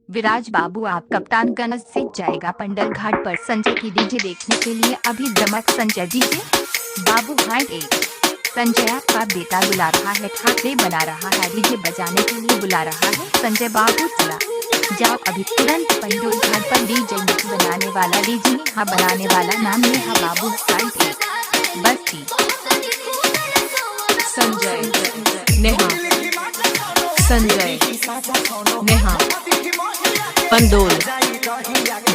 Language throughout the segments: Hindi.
विराज बाबू आप कप्तान गणज से जाएगा पंडल घाट पर संजय की डीजे देखने के लिए अभी दमक संजय डीजे बाबू हाई एक संजय आपका बेटा बुला रहा है ठाकरे बना रहा है डीजे बजाने के लिए बुला रहा है संजय बाबू चला जाओ अभी तुरंत पंडोल घाट पर डीजे मिक्स बनाने वाला डीजे नेहा बनाने वाला नाम नेहा बाबू हाई एक बस्ती संजय नेहा संजय नेहा पंडोल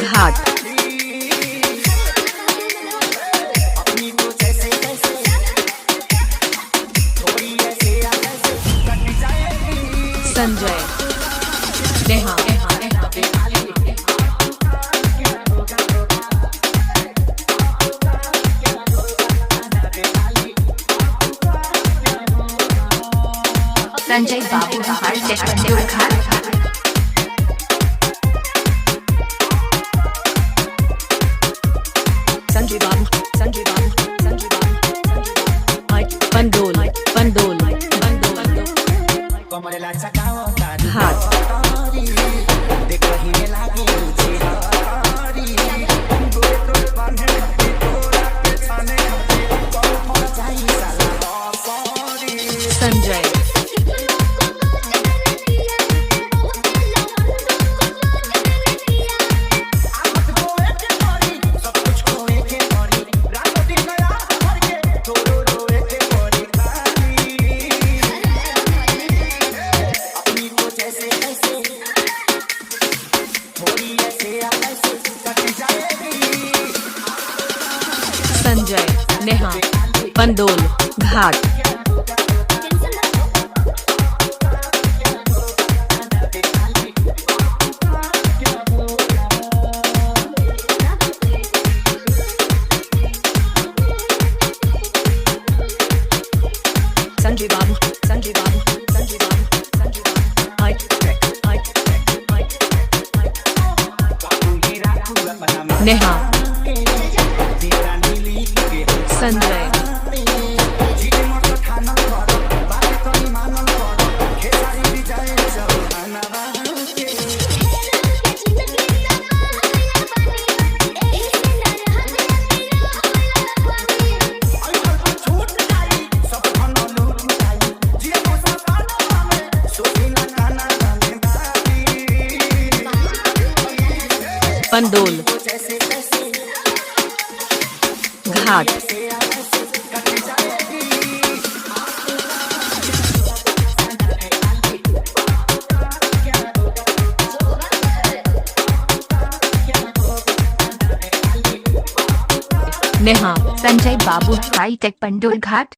घाट संजय नेहा संजय बाबू हाई टेक पंडोल घाट संजय बाबू पंडोल पंडोल घाट संजय संजय नेहा पंडोल घाट संजय बाबू नेहा संजय पंडोल घाट नेहा संजय बाबू हाई टेक पंडोल घाट